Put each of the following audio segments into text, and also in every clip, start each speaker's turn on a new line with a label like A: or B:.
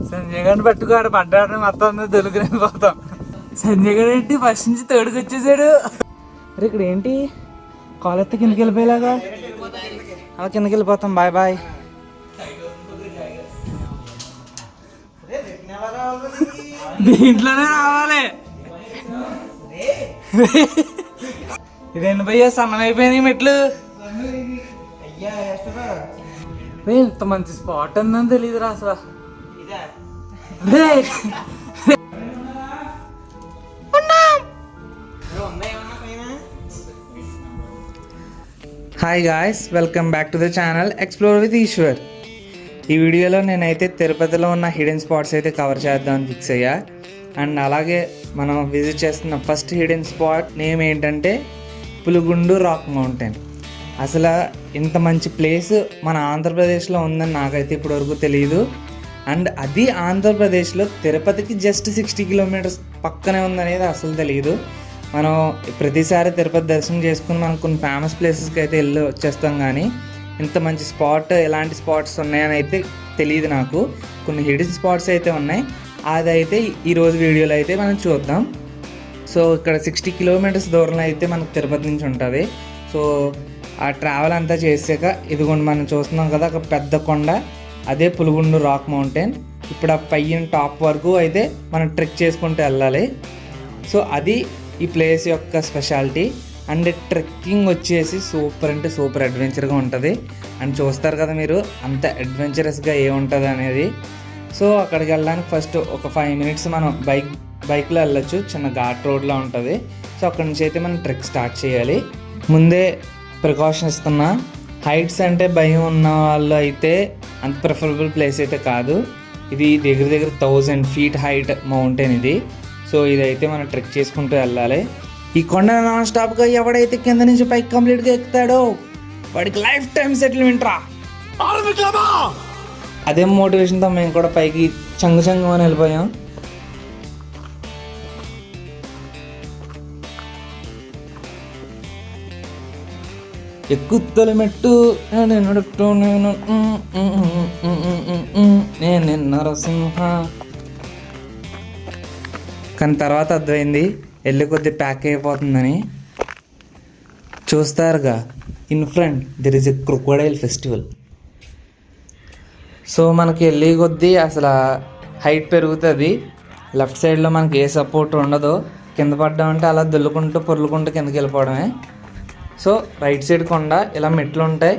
A: సంజయ్ గారిని పట్టుకోడు పడ్డాడు మొత్తం దొలుకుని పోతాం. సంజయ్ గారు ఏంటి ఫస్ట్ నుంచి తోడుకు వచ్చేసాడు. అరే ఇక్కడ ఏంటి కాలెత్త కిందకి వెళ్ళిపోయేలాగా, అలా కిందకి వెళ్ళిపోతాం. Bye bye. దీంట్లోనే రావాలి. ఇదేంటి భయ్యా సన్నం అయిపోయినాయి మెట్లు. ఇంత మంచి స్పాట్ ఉందని తెలియదురా అసలు. Hi guys, welcome back to the channel explore with Eshwar. ఈ వీడియోలో నేనైతే తిరుపతిలో ఉన్న హిడెన్ స్పాట్స్ అయితే కవర్ చేద్దామని ఫిక్స్ అయ్యా. అండ్ అలాగే మనం విజిట్ చేస్తున్న ఫస్ట్ హిడెన్ స్పాట్ నేమ్ ఏంటంటే పులిగుండు రాక్ మౌంటైన్. అసలు ఇంత మంచి ప్లేస్ మన ఆంధ్రప్రదేశ్లో ఉందని నాకైతే ఇప్పటివరకు తెలియదు. అండ్ అది ఆంధ్రప్రదేశ్లో తిరుపతికి జస్ట్ 60 కిలోమీటర్స్ పక్కనే ఉందనేది అసలు తెలియదు. మనం ప్రతిసారి తిరుపతి దర్శనం చేసుకుని మనం కొన్ని ఫేమస్ ప్లేసెస్కి అయితే వెళ్ళి వచ్చేస్తాం, కానీ ఇంత మంచి స్పాట్ ఎలాంటి స్పాట్స్ ఉన్నాయని అయితే తెలియదు నాకు. కొన్ని హిడెన్ స్పాట్స్ అయితే ఉన్నాయి, అదైతే ఈరోజు వీడియోలో అయితే మనం చూద్దాం. సో ఇక్కడ 60 కిలోమీటర్స్ దూరంలో అయితే మనకు తిరుపతి నుంచి ఉంటుంది. సో ఆ ట్రావెల్ అంతా చేసాక ఇదిగోండి మనం చూస్తున్నాం కదా ఒక పెద్ద కొండ, అదే పులిగుండు రాక్ మౌంటైన్. ఇప్పుడు ఆ పైన టాప్ వరకు అయితే మనం ట్రెక్ చేసుకుంటూ వెళ్ళాలి. సో అది ఈ ప్లేస్ యొక్క స్పెషాలిటీ. అండ్ ట్రెక్కింగ్ వచ్చేసి సూపర్ అంటే సూపర్ అడ్వెంచర్గా ఉంటుంది. అండ్ చూస్తారు కదా మీరు అంత అడ్వెంచరస్గా ఏముంటుంది అనేది. సో అక్కడికి వెళ్ళడానికి ఫస్ట్ ఒక 5 మినిట్స్ మనం బైక్లో వెళ్ళొచ్చు, చిన్న ఘాట్ రోడ్లో ఉంటుంది. సో అక్కడి నుంచి అయితే మనం ట్రెక్ స్టార్ట్ చేయాలి. ముందే ప్రికాషన్ ఇస్తున్నా, హైట్స్ అంటే భయం ఉన్న వాళ్ళు అయితే అంత ప్రిఫరబుల్ ప్లేస్ అయితే కాదు. ఇది దగ్గర 1000 ఫీట్ హైట్ మౌంటైన్ ఇది. సో ఇదైతే మనం ట్రెక్ చేసుకుంటూ వెళ్ళాలి. ఈ కొండ నాన్ స్టాప్గా ఎవడైతే కింద నుంచి పైకి కంప్లీట్గా ఎక్కుతాడో వాడికి లైఫ్ టైం సెటిల్మెంట్ రా. అదే మోటివేషన్తో మేము కూడా పైకి చంగు అని వెళ్ళిపోయాం. ఎక్కుతల మెట్టు నేను నరసింహ. కానీ తర్వాత అర్థమైంది వెళ్ళి కొద్ది ప్యాక్ అయిపోతుందని. చూస్తారుగా in front there is a crocodile festival. So మనకి వెళ్ళి కొద్దీ అసలు హైట్ పెరుగుతుంది. లెఫ్ట్ సైడ్లో మనకి ఏ సపోర్ట్ ఉండదు, కింద పడ్డామంటే అలా దుల్లుకుంటూ పొర్లుకుంటూ కిందకి వెళ్ళిపోవడమే. సో రైట్ సైడ్ కొండ ఇలా మెట్లు ఉంటాయి,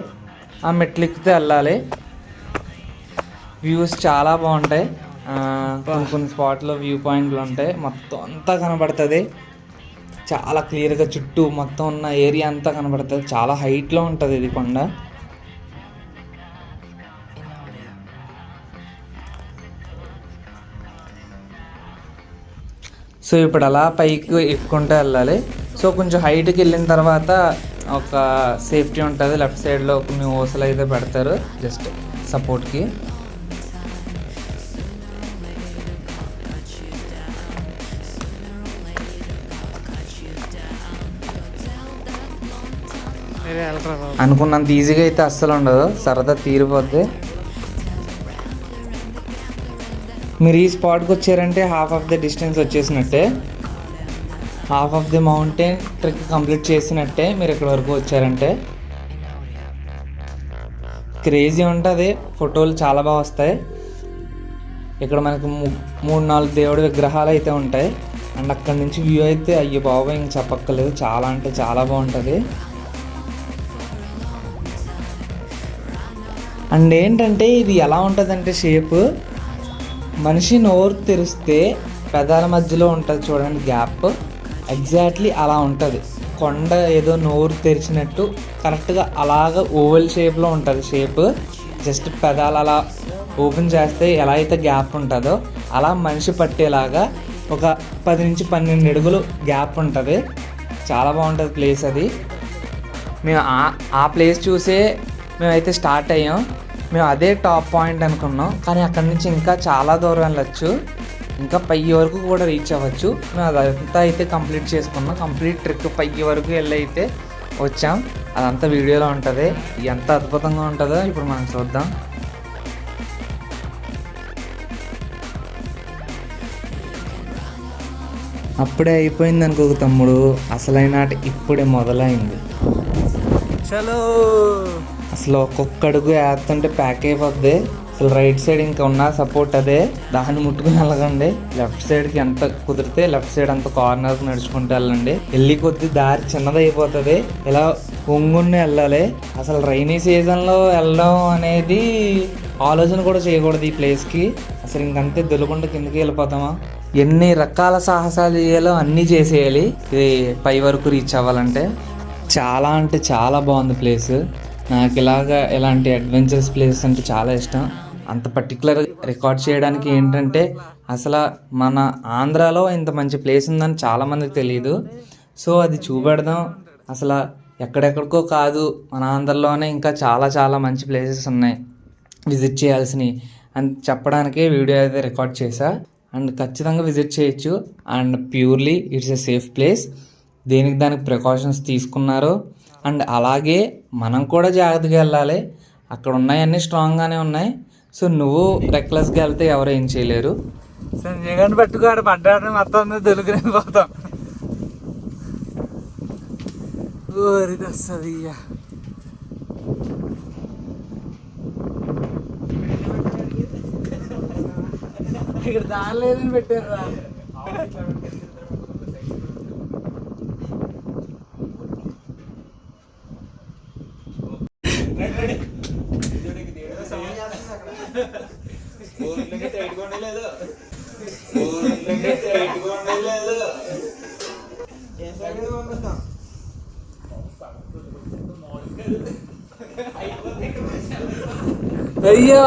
A: ఆ మెట్లు ఎక్కితే వెళ్ళాలి. వ్యూస్ చాలా బాగుంటాయి. కొన్ని స్పాట్లో వ్యూ పాయింట్లు ఉంటాయి, మొత్తం అంతా కనబడుతుంది చాలా క్లియర్గా. చుట్టూ మొత్తం ఉన్న ఏరియా అంతా కనబడుతుంది. చాలా హైట్లో ఉంటుంది ఇది కొండ. సో ఇప్పుడు అలా పైకి ఎక్కుంటూ వెళ్ళాలి. సో కొంచెం హైట్కి వెళ్ళిన తర్వాత ఒక సేఫ్టీ ఉంటుంది. లెఫ్ట్ సైడ్లో కొన్ని ఊసలు అయితే పెడతారు జస్ట్ సపోర్ట్కి. అనుకున్నంత ఈజీగా అయితే అస్సలు ఉండదు, సరదా తీరిపోద్ది. మీరు ఈ స్పాట్కి వచ్చారంటే హాఫ్ ఆఫ్ ద డిస్టెన్స్ వచ్చేసినట్టే, half of the mountain trek complete చేసినట్టే. మీరు ఇక్కడ వరకు వచ్చారంటే క్రేజీ ఉంటుంది. ఫోటోలు చాలా బాగా వస్తాయి. ఇక్కడ మనకు 3-4 దేవుడి విగ్రహాలు అయితే ఉంటాయి. అండ్ అక్కడి నుంచి వ్యూ అయితే అయ్యో బాబా ఇంక చెప్పక్కర్లేదు, చాలా అంటే చాలా బాగుంటుంది. అండ్ ఏంటంటే ఇది ఎలా ఉంటుందంటే షేప్ మనిషి నోరు తెరిస్తే పెదాల మధ్యలో ఉంటుంది చూడండి గ్యాప్, ఎగ్జాక్ట్లీ అలా ఉంటుంది. కొండ ఏదో నోరు తెరిచినట్టు కరెక్ట్గా అలాగ ఓవెల్ షేప్లో ఉంటుంది షేప్. జస్ట్ పెదాలు అలా ఓపెన్ చేస్తే ఎలా అయితే గ్యాప్ ఉంటుందో అలా మనిషి పట్టేలాగా ఒక 10 నుంచి 12 అడుగులు గ్యాప్ ఉంటుంది. చాలా బాగుంటుంది ప్లేస్ అది. మేము ఆ ప్లేస్ చూసే మేమైతే స్టార్ట్ అయ్యాం. మేము అదే టాప్ పాయింట్ అనుకున్నాం, కానీ అక్కడి నుంచి ఇంకా చాలా దూరం వెళ్ళచ్చు, ఇంకా పై వరకు కూడా రీచ్ అవ్వచ్చు. మేము అదంతా అయితే కంప్లీట్ చేసుకున్నాం. కంప్లీట్ ట్రెక్ పై వరకు వెళ్ళి అయితే వచ్చాం. అదంతా వీడియోలో ఉంటుంది. ఎంత అద్భుతంగా ఉంటుందో ఇప్పుడు మనం చూద్దాం. అప్పుడే అయిపోయింది అనుకో తమ్ముడు, అసలైన ఆట ఇప్పుడే మొదలైంది.
B: చలో
A: అసలు ఒక్కొక్క అడుగు వేస్తుంటే ప్యాక్ అయిపోద్ది. అసలు రైట్ సైడ్ ఇంకా ఉన్న సపోర్ట్ అదే, దాన్ని ముట్టుకుని వెళ్ళకండి. లెఫ్ట్ సైడ్కి ఎంత కుదిరితే లెఫ్ట్ సైడ్ అంత కార్నర్కి నడుచుకుంటూ వెళ్ళండి. వెళ్ళి కొద్ది దారి చిన్నది అయిపోతుంది, ఇలా ఒంగుని వెళ్ళాలి. అసలు రైనీ సీజన్లో వెళ్ళడం అనేది ఆలోచన కూడా చేయకూడదు ఈ ప్లేస్కి. అసలు ఇంకంతే దొలకుండా కిందకి వెళ్ళిపోతామా. ఎన్ని రకాల సాహసాలు చేయాలో అన్నీ చేసేయాలి ఇది పై వరకు రీచ్ అవ్వాలంటే. చాలా అంటే చాలా బాగుంది ప్లేస్. నాకు ఇలాంటి అడ్వెంచరస్ ప్లేసెస్ అంటే చాలా ఇష్టం. అంత పర్టికులర్ రికార్డ్ చేయడానికి ఏంటంటే అసలు మన ఆంధ్రాలో ఇంత మంచి ప్లేస్ ఉందని చాలామందికి తెలియదు. సో అది చూపెడదాం. అసలు ఎక్కడెక్కడికో కాదు, మన ఆంధ్రలోనే ఇంకా చాలా చాలా మంచి ప్లేసెస్ ఉన్నాయి విజిట్ చేయాల్సినవి అని చెప్పడానికే వీడియో అయితే రికార్డ్ చేశా. అండ్ ఖచ్చితంగా విజిట్ చేయొచ్చు. And purely it's a safe place. దానికి ప్రికాషన్స్ తీసుకున్నారు. అండ్ అలాగే మనం కూడా జాగ్రత్తగా వెళ్ళాలి. అక్కడ ఉన్నాయన్నీ స్ట్రాంగ్గానే ఉన్నాయి. సో నువ్వు రెక్లెస్గా వెళ్తే ఎవరు ఏం చేయలేరు.
B: సంజయ్ గారిని పట్టుకోడు, పడ్డాడు మొత్తం దొరికిన పోతాం. ఓరిది వస్తుంది ఇక. ఇక్కడ దాని లేదని పెట్టారు రా. అయ్యో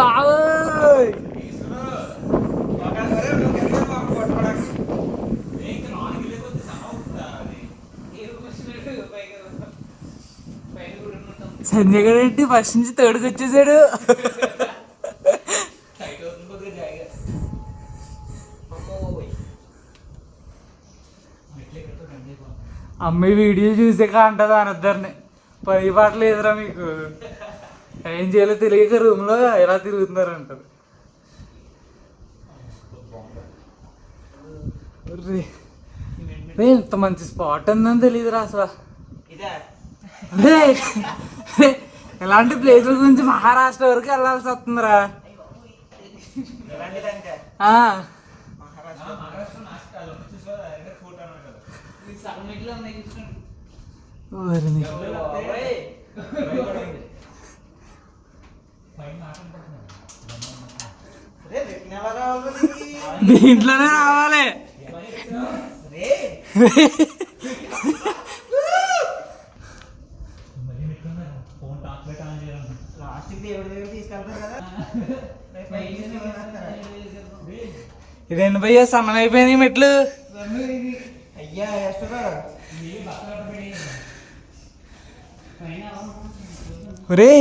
B: సంజయ్ గారు ఏంటి ఫస్ట్ నుంచి తోడుకు వచ్చేసాడు. అమ్మాయి వీడియో చూసాక అంటది అనద్దరిని, పని పాటలు ఎదురా మీకు, ఏం చేయాలో తెలియక రూమ్లో ఎలా తిరుగుతున్నారు అంటారు. ఇంత మంచి స్పాట్ ఉందని తెలియదురా అసలు. ఇలాంటి ప్లేసుల గురించి మహారాష్ట్ర వరకు వెళ్ళాల్సి వస్తుందిరా. దీంట్లోనే రావాలి. ఇదేంటి భయ్యా సన్నం అయిపోయింది మెట్లు. ఒరే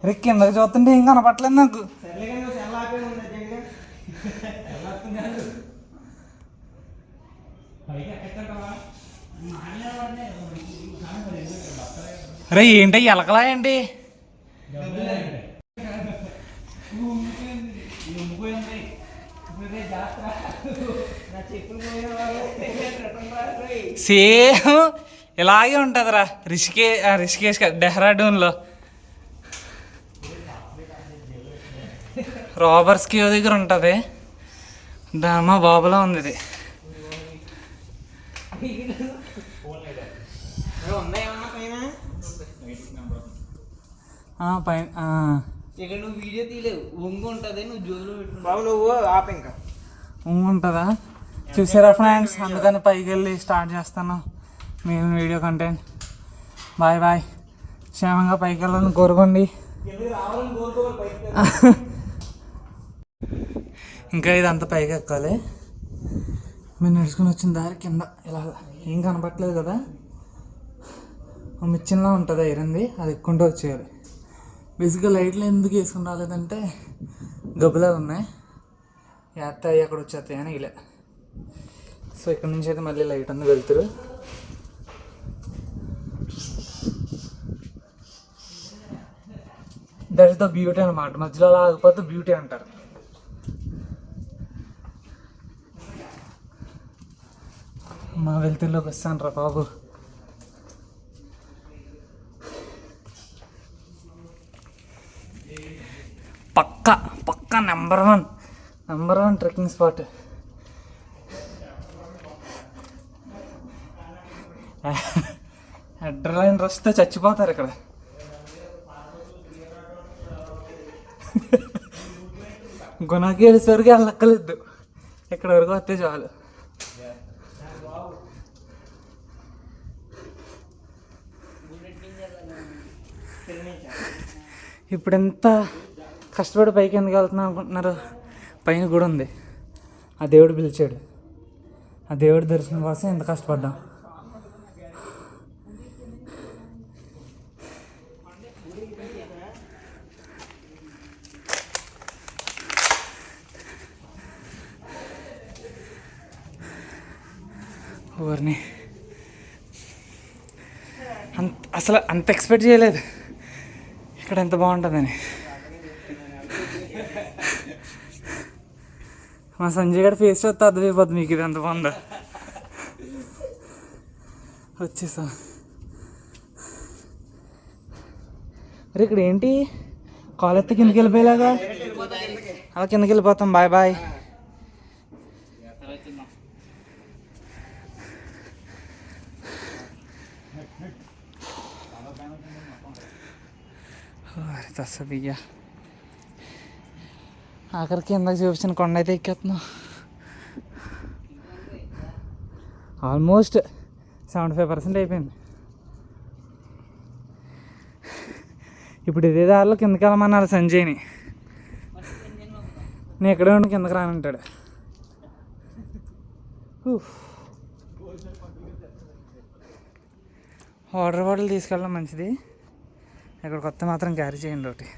B: రే కిందకి చూస్తుంటే ఏం కనపట్లేదు నాకు. రే ఏంటి ఎలకలా ఏంటి? సేమ్ ఇలాగే ఉంటుందిరా రిషికేష్ డెహ్రాడూన్లో రాబర్స్ కేవ్ దగ్గర ఉంటుంది. మా బాబులో ఉంది ఇది. పైన ఇక్కడ నువ్వు వీడియో తీయలేవు, ఒంగు ఉంటుంది, నువ్వు జోలు నువ్వు ఆప ఇంకా ఒంగు ఉంటుందా చూసారా ఫ్రెండ్స్. అందుకని పైకి వెళ్ళి స్టార్ట్ చేస్తాను మేము వీడియో కంటెంట్. Bye bye. క్షేమంగా పైకి వెళ్ళాలని కోరుకోండి. ఇంకా ఇదంతా పైకి ఎక్కాలి. మేము నడుచుకుని వచ్చిన దారి కింద ఇలా ఏం కనపట్లేదు కదా, మిచ్చిన్లా ఉంటుంది ఐరన్ది, అది ఎక్కుంటూ వచ్చేయాలి. బేసిక్గా లైట్లు ఎందుకు వేసుకుని రాలేదంటే గబ్బులాలు ఉన్నాయి, వేస్తాయి అక్కడ వచ్చేస్తాయి అని ఇలా. సో ఇక్కడ నుంచి అయితే మళ్ళీ లైట్ ఉంది వెళ్తురు. దట్ ఇస్ ద బ్యూటీ అనమాట. మధ్యలో ఆగిపోతే బ్యూటీ అంటారు. మా వెళ్తుల్లోకి వస్తాను రా బాబు. పక్కా నెంబర్ వన్ ట్రెక్కింగ్ స్పాట్. అడ్రలైన్ రష్తో చచ్చిపోతారు ఇక్కడ. గుణకి వెళ్ళేసరికి వెళ్ళక్కలేదు, ఇక్కడ వరకు వస్తే చాలు. ఇప్పుడు ఎంత కష్టపడి పైకి ఎందుకు వెళ్తున్నాం అనుకుంటున్నారు? పైన గుడి ఉంది, ఆ దేవుడు పిలిచాడు, ఆ దేవుడి దర్శనం కోసం ఎంత కష్టపడ్డాం. ఊరిని అసలు అంత ఎక్స్పెక్ట్ చేయలేదు ఇక్కడ ఎంత బాగుంటుందని. మా సంజయ్ గారి ఫేస్ చూస్తే అర్థమైపోద్ది మీకు ఇది ఎంత బాగుందో. వచ్చేసా. మరి ఇక్కడ ఏంటి కాలెత్తి కిందకి వెళ్ళిపోయేలాగా? అలా కిందకి వెళ్ళిపోతాం. Bye bye. తస్సబియ్యా ఆఖరికి ఇందాక చూపించిన కొండ అయితే ఎక్కేస్తున్నాం. ఆల్మోస్ట్ 75% అయిపోయింది. ఇప్పుడు ఇదే దారిలో కిందకి వెళ్ళమన్నారు సంజయ్ని. నేను ఎక్కడే ఉండి కిందకి రానంటాడు. వాటర్ బాటిల్ తీసుకెళ్ళడం మంచిది. ఇక్కడ కొత్త మాత్రం క్యారీ చేయండి ఒకటి.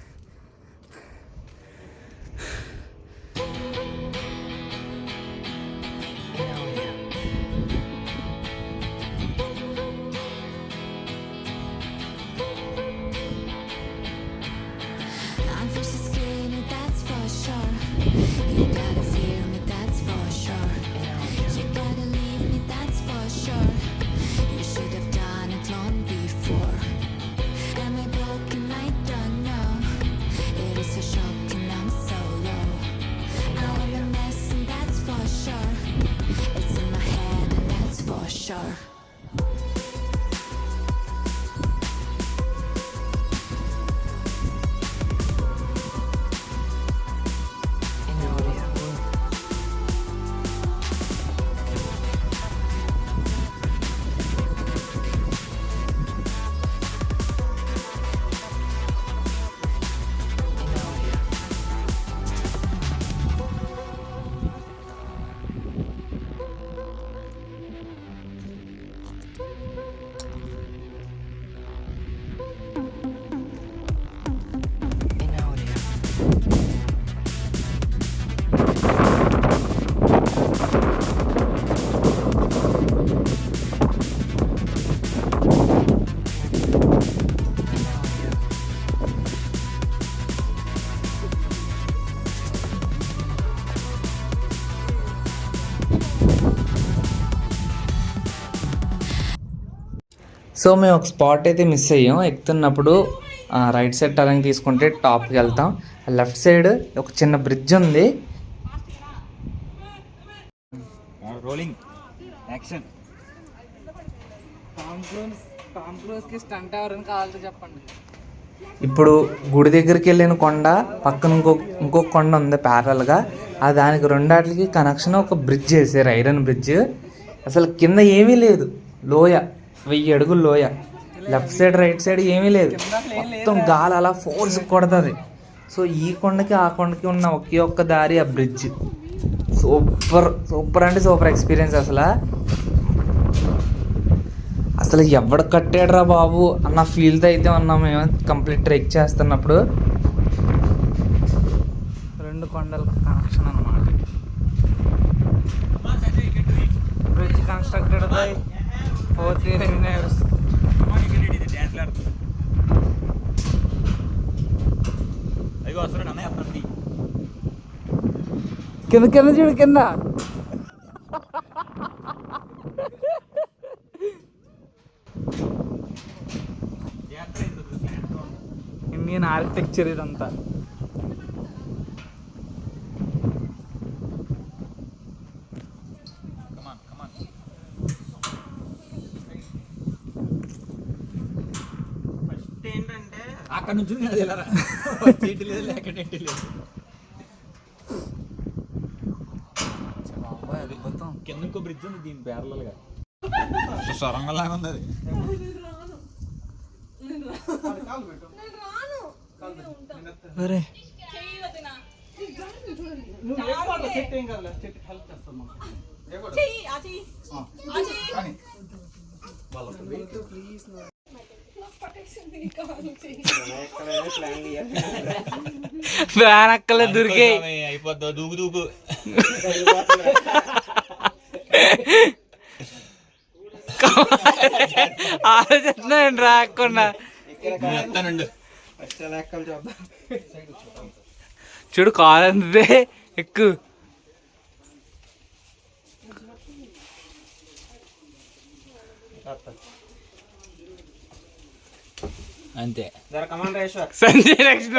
A: సో మేము ఒక స్పాట్ అయితే మిస్ అయ్యాం. ఎక్కుతున్నప్పుడు రైట్ సైడ్ టర్నింగ్ తీసుకుంటే టాప్కి వెళ్తాం. లెఫ్ట్ సైడ్ ఒక చిన్న బ్రిడ్జ్ ఉంది.
B: Rolling action. టామ్ క్రూజ్కి స్టంట్ ఎవరైనా కావాలంటే చెప్పండి.
A: ఇప్పుడు గుడి దగ్గరికి వెళ్ళిన కొండ పక్కన ఇంకొక కొండ ఉంది ప్యారల్గా. ఆ దానికి రెండాటికి కనెక్షన్ ఒక బ్రిడ్జ్ వేసారు, ఐరన్ బ్రిడ్జ్. అసలు కింద ఏమీ లేదు, లోయ, 1000 అడుగులు లోయ. లెఫ్ట్ సైడ్ రైట్ సైడ్ ఏమీ లేదు, మొత్తం గాలి అలా ఫోర్స్ కొడుతుంది. సో ఈ కొండకి ఆ కొండకి ఉన్న ఒకే ఒక్క దారి ఆ బ్రిడ్జ్. సూపర్ అంటే సూపర్ ఎక్స్పీరియన్స్. అసలు ఎవడు కట్టాడురా బాబు అన్న ఫీల్తో అయితే ఉన్నాం మేము కంప్లీట్ ట్రెక్ చేస్తున్నప్పుడు.
B: 2 కొండలకు కనెక్షన్ అన్నమాట. Bridge constructed by 4 engineers. కింద చూడు, కింద ఈయన ఆర్కిటెక్చర్ ఇదంతా.
C: అక్కడ నుంచి సీటు లేదు లేకపోతే లేదు. కింద ఇంకో బ్రిడ్జ్ ఉంది దీని పేర్లగా సొరంగంలాగా ఉంది అది.
B: అరే ఫ్యాన్ అక్కలే దొరికే
C: అయిపోద్దా దూకు దూకు.
B: ఆలోచిస్తున్నాయండి రాకుండా. చూడు కాలు అంతే ఎక్కువ.
C: అంతే.
B: సంజయ్ నెక్స్ట్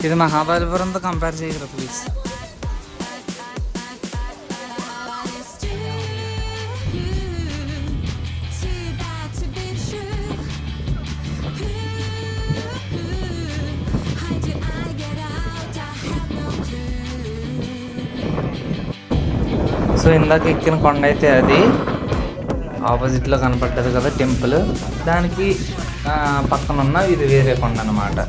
B: ఇది మహాబలిపురంతో కంపేర్ చేయగలరు ప్లీజ్.
A: సో ఇందాక ఎక్కిన కొండ అయితే అది ఆపోజిట్లో కనపడ్డది కదా టెంపుల్, దానికి పక్కన ఉన్న ఇది వేరే కొండ అన్నమాట.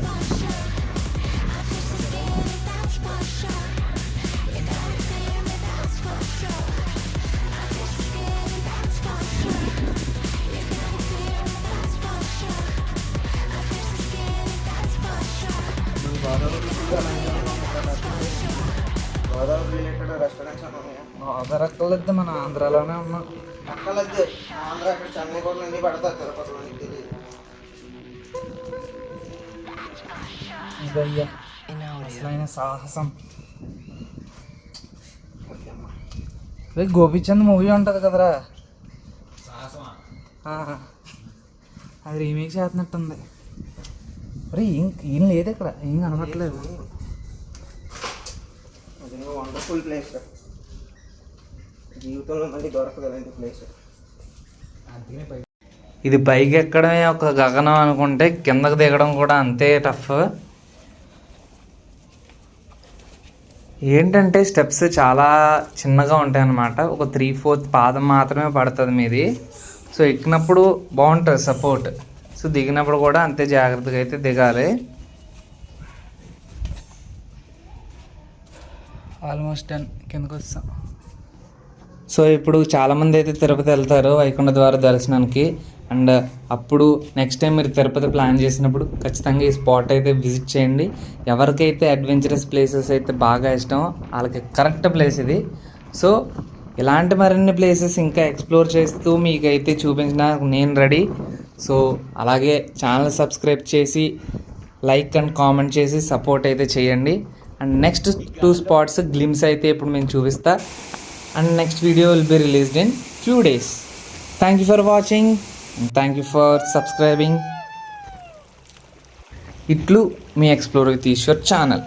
B: అక్కర్లేదు, మన ఆంధ్రాలోనే ఉన్నాం.
D: అక్కర్లేదు, ఆంధ్ర అక్కడ చెన్నై కూడా అన్ని పడతారు తిరుపతిలో.
B: ఇదయ్యా అసలైన సాహసం. గోపిచంద్ మూవీ ఉంటుంది కదరా, అది రీమేక్ చేస్తున్నట్టుంది. అరే ఏం లేదు ఇక్కడ, ఏం కనబట్టలేదు.
D: వండర్ఫుల్ ప్లేస్, జీవితంలో మళ్ళీ దొరకదు అలాంటి ప్లేస్.
A: ఇది పైకి ఎక్కడమే ఒక గగనం అనుకుంటే కిందకు దిగడం కూడా అంతే టఫ్. ఏంటంటే స్టెప్స్ చాలా చిన్నగా ఉంటాయి అన్నమాట, ఒక 3/4 పాదం మాత్రమే పడుతుంది మీది. సో ఎక్కినప్పుడు బాగుంటుంది సపోర్ట్, సో దిగినప్పుడు కూడా అంతే జాగ్రత్తగా అయితే దిగాలి.
B: ఆల్మోస్ట్ డన్, కిందకు వస్తాం.
A: సో ఇప్పుడు చాలామంది అయితే తిరుపతి వెళ్తారు వైకుంఠ ద్వార దర్శనానికి. అండ్ అప్పుడు నెక్స్ట్ టైం మీరు తిరుపతి ప్లాన్ చేసినప్పుడు ఖచ్చితంగా ఈ స్పాట్ అయితే విజిట్ చేయండి. ఎవరికైతే అడ్వెంచరస్ ప్లేసెస్ అయితే బాగా ఇష్టమో వాళ్ళకి కరెక్ట్ ప్లేస్ ఇది. సో ఇలాంటి మరిన్ని ప్లేసెస్ ఇంకా ఎక్స్ప్లోర్ చేస్తూ మీకైతే చూపించిన నేను రెడీ. సో అలాగే ఛానల్ సబ్స్క్రైబ్ చేసి లైక్ అండ్ కామెంట్ చేసి సపోర్ట్ అయితే చేయండి. అండ్ నెక్స్ట్ 2 స్పాట్స్ గ్లిమ్స్ అయితే ఇప్పుడు నేను చూపిస్తా. And next video will be released in few days. Thank you for watching and thank you for subscribing. ఇట్లు మీ ఎక్స్ప్లోర్ విత్ ఈశ్వర్ ఛానల్.